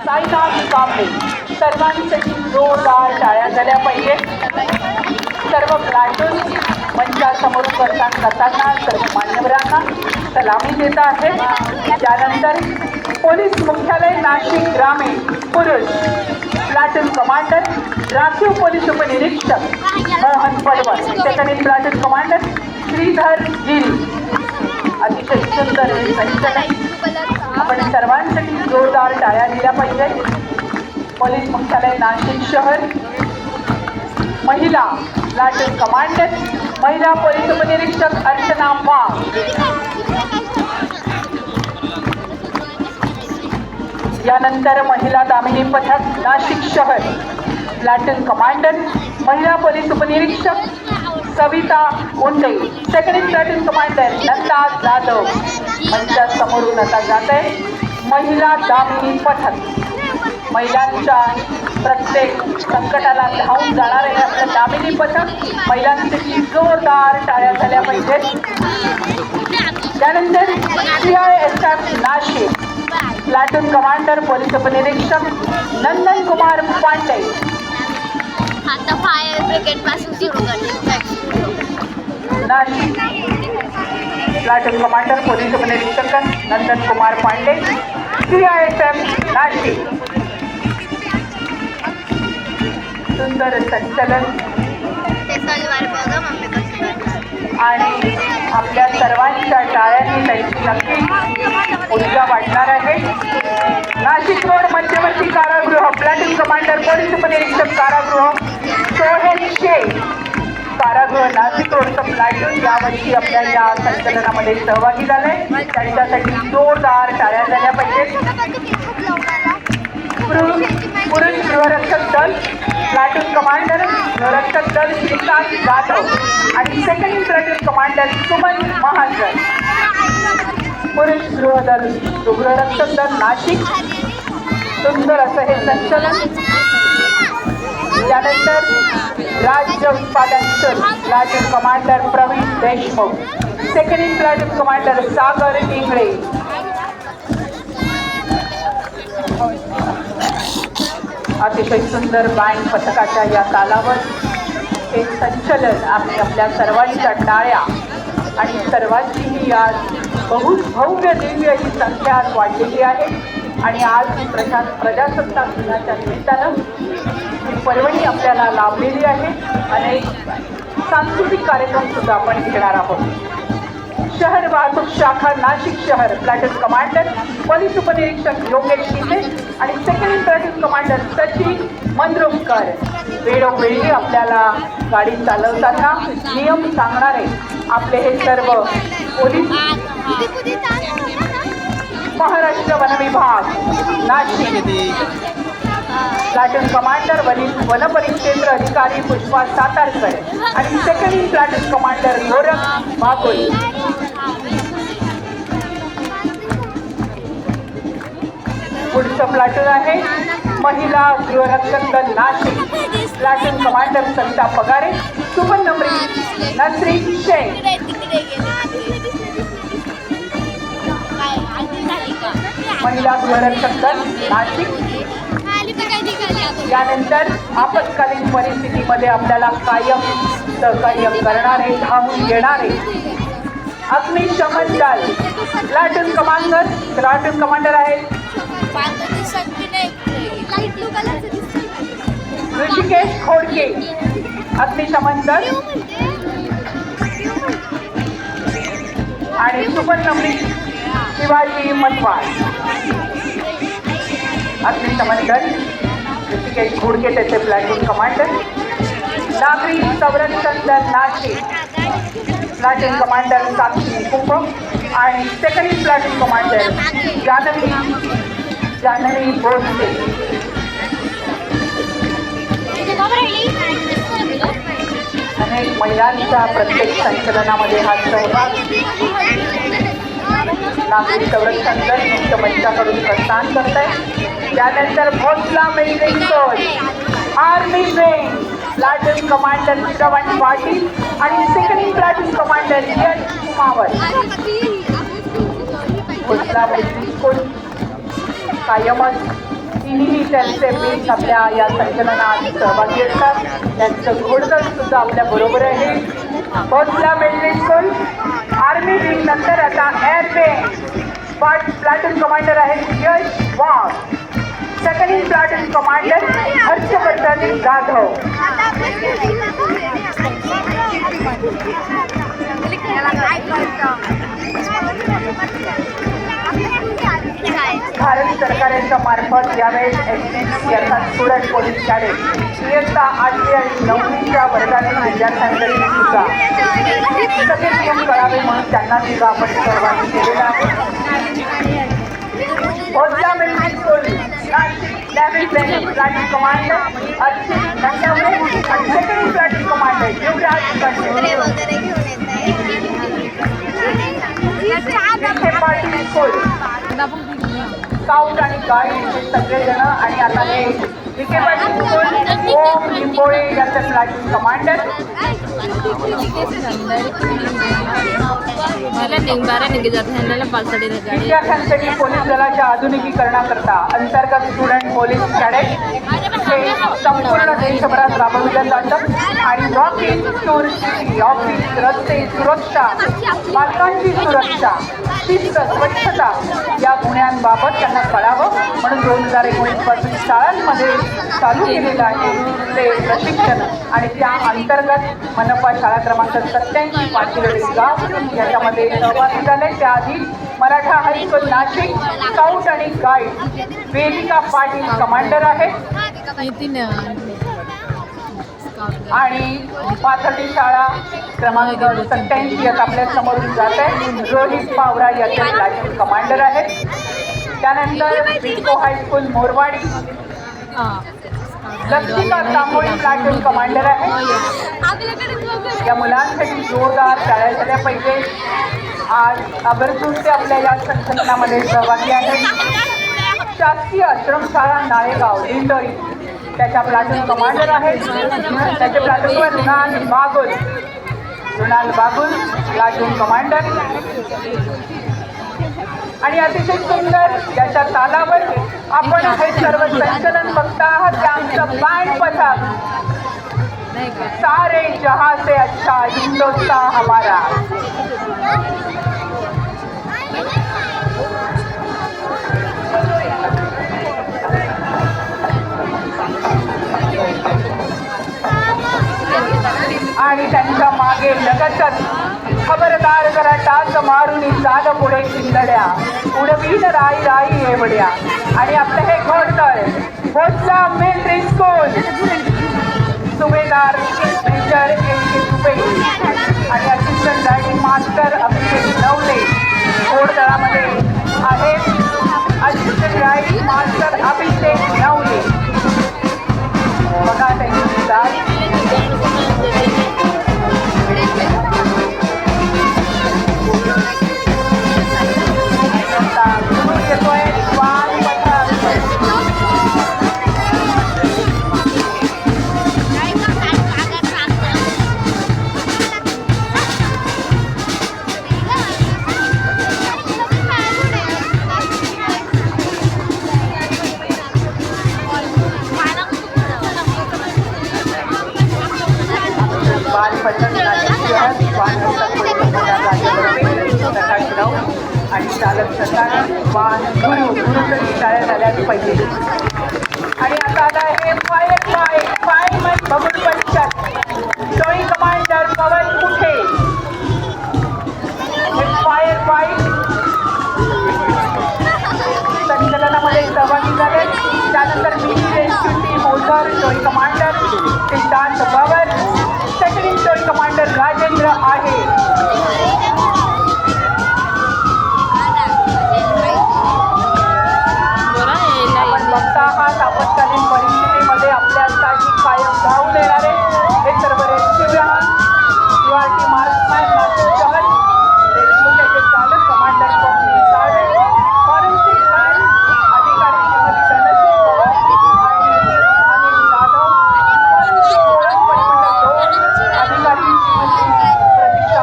साईनाथ कांबळे सर्वांसाठी जोरदार टाळ्या झाल्या पाहिजे. सर्व प्लाटून मंचासमोर करताना सर्व मान्यवरांना सलामी देत आहे. त्यानंतर पोलीस मुख्यालय नाशिक ग्रामीण पुरुष प्लाटून कमांडर राखीव पोलीस उपनिरीक्षक मोहन पडवळ, सेकंड प्लाटून कमांडर श्रीधर गिरी. अतिशय सुंदर हे संचलन. आपण सर्वांसाठी जोरदार टाळ्या दिल्या पाहिजे. पोलीस मुख्यालय नाशिक शहर महिला प्लाटून कमांडर महिला पोलीस उपनिरीक्षक अर्चना वाघ. यानंतर महिला दामिनी पथक नाशिक शहर प्लाटून कमांडर महिला पोलीस उपनिरीक्षक Savita Unde, second platoon commander Nanda Jadhav मंचासमोरून आता जात आहे. महिला दामिनी पथक महिलांच्या प्रत्येक संकटाला धावून जाणारे आपलं दामिनी पथक महिलांसाठी जोरदार टाळ्या झाल्या पाहिजेत. त्यानंतर CISF Nashik platoon commander police उपनिरीक्षक नंदन कुमार पांडे. आता फायर ब्रिगेड पासून सुरू नाशिक प्लाटून कमांडर पोलीस उपनिरीक्षक नंदन कुमार पांडे CISF नाशिक. सुंदर संचलन आणि आपल्या सर्वांच्या टाळ्यांनी त्यांची नक्की ऊर्जा वाढणार आहे. नाशिक रोड मध्यवर्ती कारागृह प्लाटून कमांडर पोलीस उपनिरीक्षक कारागृह सोहेल शेख कारागृह नाशिक रोडचं प्लाटून यावर्षी आपल्या या संचलनामध्ये सहभागी झाले. त्यांच्यासाठी जोरदार टाळ्या झाल्या पाहिजेत. पुरुष गृहरक्षक दल प्लाटून कमांडर गृहरक्षक दल श्रीकांत जाधव आणि second platoon commander Suman Mahajan. पुरुष गृहरक्षक दल नाशिक. सुंदर असं हे संचलन. त्यानंतर राज्य उत्पादन शुल्क platoon commander Pravin Deshmukh, second platoon commander Sagar Ingale. अतिशय सुंदर बँक पथकाच्या या तालावर हे संचलन आपल्या सर्वांच्या टाळ्या आणि सर्वांचीही आज बहुत भव्य दिव्य ही संख्या आज वाढलेली आहे. आणि आज प्रजासत्ताक दिनाच्या निमित्तानं ही पर्वणी आपल्याला लाभलेली आहे. अनेक सांस्कृतिक कार्यक्रम सुद्धा आपण घेणार आहोत. शहर वाहतूक शाखा नाशिक शहर प्लाटून कमांडर पोलीस उपनिरीक्षक योगेश शिंदे आणि सेकंड प्लाटून कमांडर सचिन मंद्रुमकर वेळोवेळी आपल्याला गाडी चालवताना नियम सांगणारे आपले हे सर्व पोलीस. महाराष्ट्र वन विभाग नाशिक प्लाटून कमांडर वन परिक्षेत्र अधिकारी पुष्पा सातारकर आणि second platoon commander Gorakh Bagol. पुढचं प्लाटून आहे महिला गृहरक्षक दल नाशिक प्लाटून कमांडर सविता पगारे सुवर्णप्री नसरीन शेख. महिला गृहरक्षक दल नाशिक. यानंतर आपत्कालीन परिस्थितीमध्ये आपल्याला कायम सहकार्य करणारे धावून येणारे अग्निशमन दल प्लाटून कमांडर आहेत ऋषिकेश खोडके अग्निशमन दल आणि सुवर्णप्री शिवाजी मटवार. अग्निशमन दल ऋषिकेश खोडके त्याचे प्लाटून कमांडर. नागरिक संरक्षण दल नाशिक प्लाटून कमांडर साक्षी कुंभ आणि second platoon commander Janvi Borse. अनेक महिलांच्या प्रत्येक संचलनामध्ये हा सहभाग नागरिक संरक्षण दल मुख्य मंचाकडून प्रस्थान करत आहे. त्यानंतर Bhosala military force army wing platoon commander Shravan Patil आणि second platoon commander Yash Kumawat. Bhosala military force कायमच तिन्ही त्यांचे बेस आपल्या या संचलनात सहभागी असतात. त्यांचं घोडदळ सुद्धा आपल्या बरोबर आहे. Bhonsala military school army wing नंतर आता एअरबेस प्लाटून कमांडर आहेत Yash Wagh. Second in platoon commander Harshvardhan Jadhav. Bharat सरकारच्या मार्फत यावेळेस STC अर्थात स्टुडंट पोलीस कॅडेट इयत्ता 8वी आणि 9वीच्या वर्गातील विद्यार्थ्यांकडे सुद्धा सगळे नियम कळावे म्हणून त्यांना सुद्धा आपण सहभागी केलेला आहे. Bhonsala military school Nashik platoon commander Archit Nandavare आणि second platoon commander Yuvraj Kante. Patil school scout आणि गाईड हे सगळेजण आणि आता हे विखे पाटील स्कूल ओम लिंबोळे यांचे प्लाटून कमांडर. विद्यार्थ्यांसाठी पोलीस दलाच्या आधुनिकीकरणाकरता अंतर्गत स्टुडंट पोलीस कॅडेट हे संपूर्ण देशभरात राबविलं जातं आणि वॉकिंग टूर सिटी ऑफिस रस्ते सुरक्षा बालकांची सुरक्षा शिस्त स्वच्छता या गुणांबाबत त्यांना कळावं म्हणून 2019 पासून शाळांमध्ये चालू केलेलं आहे ते प्रशिक्षण. आणि त्या अंतर्गत मनपा शाळा क्रमांक 87 पाचीरडी गाव याच्यामध्ये सहभागी झाले. त्याआधी मराठा हायस्कूल नाशिक स्काउट आणि गाईड वेदिका पाटील कमांडर आहे आणि पाथर्डी शाळा क्रमांक 87 यात आपल्या समोरून जात आहे रोहित पावरा याचे प्लाटून कमांडर आहेत. त्यानंतर विस्को high school Morwadi Lakshmika Tamboli platoon commander आहे. या मुलांसाठी जोरदार टाळ्या झाल्या पाहिजे. आज आवर्जून ते आपल्या या संचलनामध्ये सहभागी आहेत. शासकीय आश्रमशाळा नाळेगाव दिंडोरी त्याच्या प्लाटून कमांडर आहेत. त्याचे प्लाटूनवर रुणाल बागुल प्लाटून कमांडर. आणि अतिशय सुंदर याच्या तालावर आपण हे सर्व संचलन बघता आहात. आमचं बँड पथक सारे जहां से अच्छा हिंदुस्तान हमारा. आणि त्यांच्या मागे लगतच खबरदार करा टाच मारून जाग पुढे शिंदड्या उडवीन राई राई एवढ्या. आणि आपलं हे घोडदळ भोसला मिलिटरी स्कूल सुभेदार मेजर A.K. दुबे आणि असिस्टंट रायडिंग मास्टर अभिषेक नवले घोडदळामध्ये आहेत. असिस्टंट रायडिंग मास्टर अभिषेक नवले बघा त्यांची जात. आणि चालक सत्ताना वाहन गुरु शाळा झाल्याच पाहिजे. आणि आता आला हे फायरमॅन बबूल पंचायत टोळी कमांडर पवन कुठे हे फायर फाईट संचलनामध्ये सहभागी झाले. त्यानंतर मिनी रेस्क्यू टीम ओझर टोळी कमांडर सिद्धांत पवार. सेकंड इन टोळी कमांडर राजेंद्र आहे. बघता आहात आपत्कालीन परिस्थितीमध्ये आपल्यासाठी कायम धावून देणारे हे सर्व रेस्क्यू जहान URT मार्क्समॅन नाशिक शहर देशमुख याचे चालक commander Swapnil Salve forensic science अधिकारी श्रीमती धनश्री पवार आणि अनिल जाधव फॉरेन्सिक ओळख परिमंडळ 2 अधिकारी श्रीमती प्रतीक्षा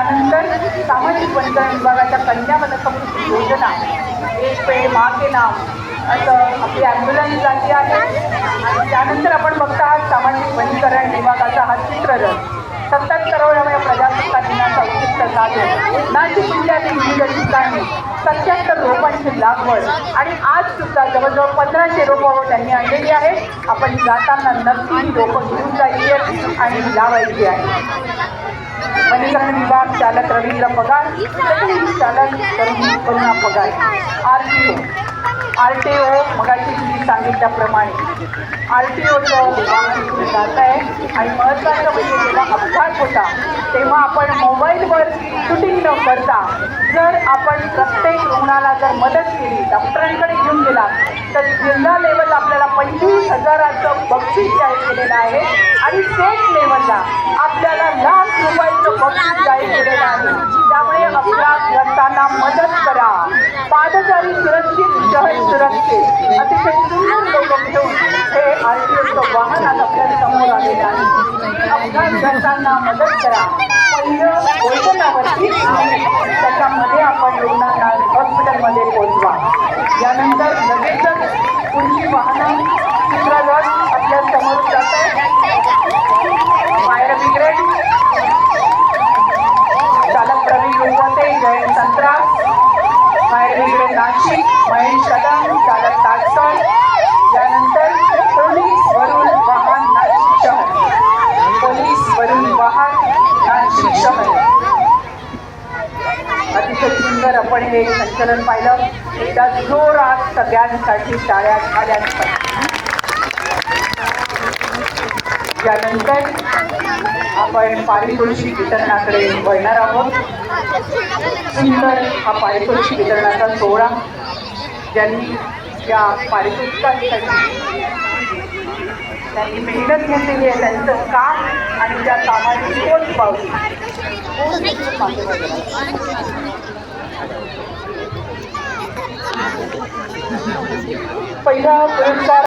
त्यानंतर सामाजिक वनीकरण विभागाच्या कन्या वनसंपत्ती योजना, एक पेड माँ के नाम असं आपली ॲम्ब्युलन्स झाली आहे. आणि त्यानंतर आपण बघता आहात सामाजिक वनीकरण विभागाचा हा चित्ररथ 77व्या प्रजासत्ताक दिनाचा औचित्य साधून नाशिक जिल्ह्यातील विविध ठिकाणी 77 रोपांची लागवड आणि आज सुद्धा जवळजवळ 1500 रोपं त्यांनी आणलेली आहेत. आपण जाताना नक्की ही रोपं घेऊन जायची आणि लावायची आहे. वनीकरण विभाग चालक रवींद्र पगार, तसेच चालक करुणा पगार, RTO मगाशी तुम्ही सांगितल्याप्रमाणे RTOचं वाहन इकडे जात आहे. आणि महत्त्वाचं म्हणजे जेव्हा अपघात होता तेव्हा आपण मोबाईलवर शूटिंग न करता जर आपण प्रत्येक रुग्णाला जर मदत केली, डॉक्टरांकडे घेऊन गेला तर जिल्हा लेवल आपल्याला 25,000चं बक्षीस जाहीर केलेलं आहे आणि स्टेट लेवलला आपल्याला ₹1,00,000 बक्षीस जाहीर केलेलं आहे. त्यामुळे अपघात घडताना मदत करा. पादचारी सुरक्षित, शहर सुरक्षित, अतिशय सुंदर लोक घेऊन हे RTOचं वाहन आज आपल्या समोर आलेलं आहे. अपघात घडताना मदत करा. पहिलं भोजनावरती त्याच्यामध्ये आपण रुग्णांना हॉस्पिटलमध्ये पोहोचवा. यानंतर लगेचच पुढची वाहनं चित्ररथ आपल्या समोर जात आहे. फायर ब्रिगेड चालक प्रवीण रुपवते, जयंत संत्रास, फायर ब्रिगेड नाशिक, महेश कदम, चालक ताटकर. यानंतर पोलीस वरून वाहन नाशिक शहर, पोलीस वरून वाहन नाशिक शहर. अतिशय सुंदर आपण हे संचलन पाहिलं. एकदा जोरात सगळ्यांसाठी टाळ्या झाल्या. यानंतर आपण पारितोषिक वितरणाकडे वळणार आहोत. सुंदर हा पारितोषिक वितरणाचा सोहळा, ज्यांनी या पारितोषिकांसाठी त्यांनी मेहनत घेतलेली आहे, त्यांचं काम आणि त्या कामाची पोचपावती. पहिला पुरस्कार